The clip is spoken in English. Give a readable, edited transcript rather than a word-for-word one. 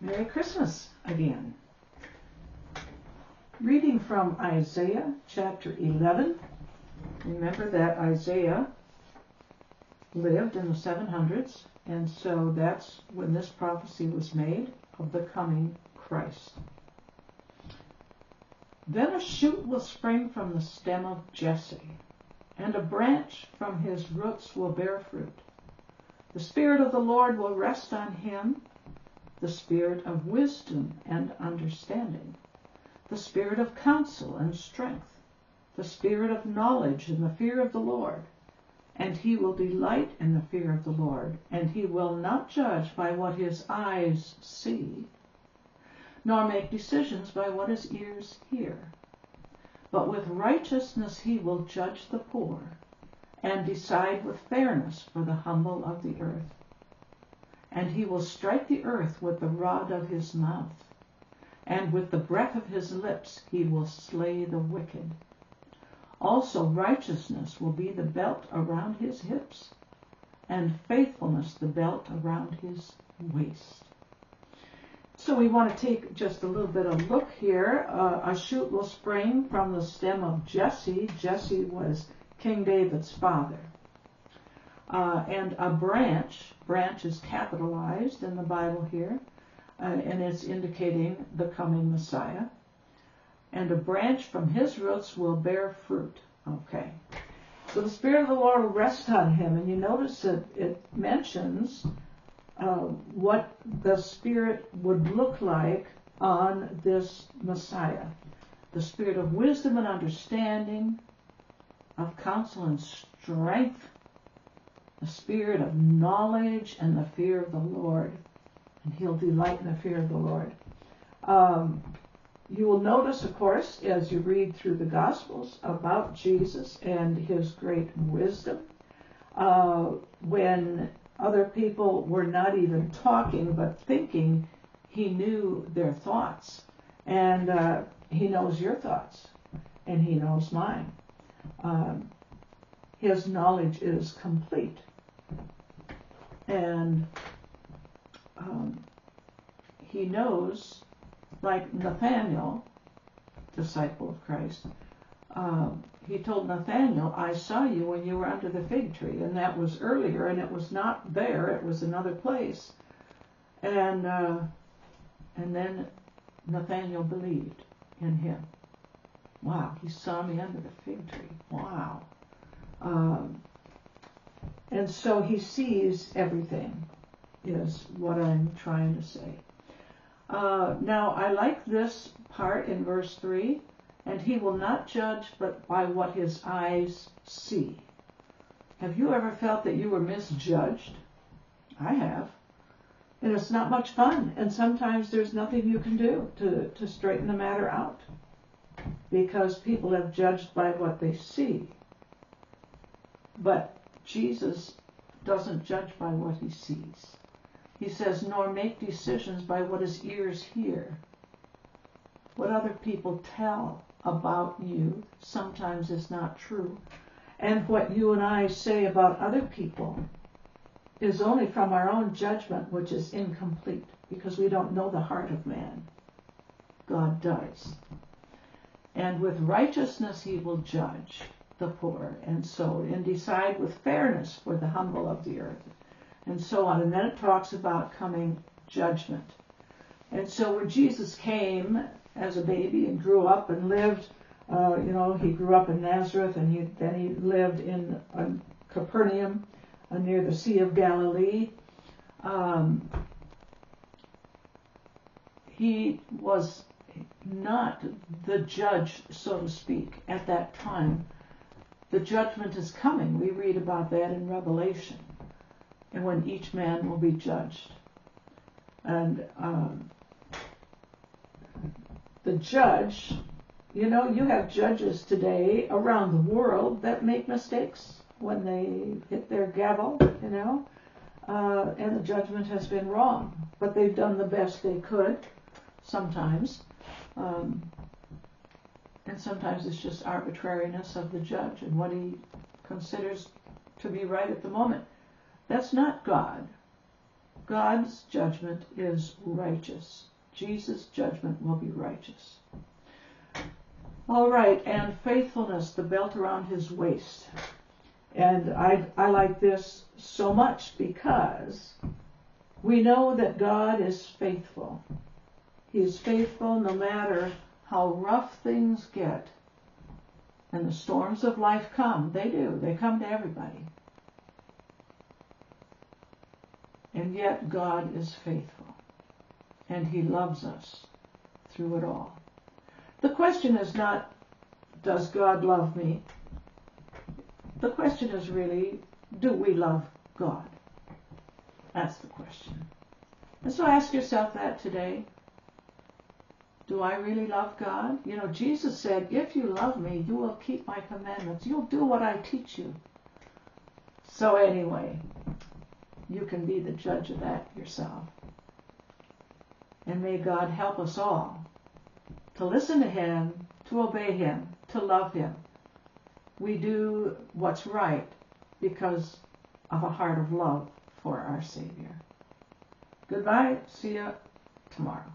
Merry Christmas again. Reading from Isaiah chapter 11. Remember that Isaiah lived in the 700s, and so that's when this prophecy was made of the coming Christ. Then a shoot will spring from the stem of Jesse, and a branch from his roots will bear fruit. The Spirit of the Lord will rest on him, the Spirit of wisdom and understanding, the Spirit of counsel and strength, the Spirit of knowledge and the fear of the Lord. And he will delight in the fear of the Lord, and he will not judge by what his eyes see, nor make decisions by what his ears hear. But with righteousness he will judge the poor, and decide with fairness for the humble of the earth. And he will strike the earth with the rod of his mouth, and with the breath of his lips he will slay the wicked. Also righteousness will be the belt around his hips, and faithfulness the belt around his waist. So we want to take just a little bit of a look here. A shoot will spring from the stem of Jesse. Jesse was King David's father. And a branch is capitalized in the Bible here, and it's indicating the coming Messiah. And a branch from his roots will bear fruit. Okay. So the Spirit of the Lord will rest on him, and you notice that it mentions what the Spirit would look like on this Messiah. The Spirit of wisdom and understanding, of counsel and strength, the Spirit of knowledge and the fear of the Lord. And he'll delight in the fear of the Lord. You will notice, of course, as you read through the Gospels about Jesus and his great wisdom, when other people were not even talking but thinking, he knew their thoughts. And he knows your thoughts, and he knows mine. His knowledge is complete. And he knows, like Nathanael, disciple of Christ, he told Nathanael, I saw you when you were under the fig tree, and that was earlier, and it was not there, it was another place. And then Nathanael believed in him. Wow, he saw me under the fig tree. Wow. And so he sees everything, is what I'm trying to say. Now, I like this part in verse 3, and he will not judge but by what his eyes see. Have you ever felt that you were misjudged? I have. And it's not much fun, and sometimes there's nothing you can do to straighten the matter out, because people have judged by what they see. But Jesus doesn't judge by what he sees. He says, nor make decisions by what his ears hear. What other people tell about you sometimes is not true. And what you and I say about other people is only from our own judgment, which is incomplete, because we don't know the heart of man. God does. And with righteousness he will judge the poor, and decide with fairness for the humble of the earth, and so on. And then it talks about coming judgment. And so when Jesus came as a baby and grew up and lived, he grew up in Nazareth, and then he lived in Capernaum, near the Sea of Galilee. He was not the judge, so to speak, at that time. The judgment is coming. We read about that in Revelation, and when each man will be judged. And the judge, you have judges today around the world that make mistakes when they hit their gavel, and the judgment has been wrong. But they've done the best they could, sometimes. And sometimes it's just arbitrariness of the judge and what he considers to be right at the moment. That's not God. God's judgment is righteous. Jesus' judgment will be righteous. All right, and faithfulness, the belt around his waist. And I like this so much because we know that God is faithful. He is faithful no matter how rough things get. And the storms of life come. They do. They come to everybody. And yet God is faithful. And he loves us through it all. The question is not, does God love me? The question is really, do we love God? That's the question. And so ask yourself that today. Do I really love God? You know, Jesus said, if you love me, you will keep my commandments. You'll do what I teach you. So anyway, you can be the judge of that yourself. And may God help us all to listen to him, to obey him, to love him. We do what's right because of a heart of love for our Savior. Goodbye. See you tomorrow.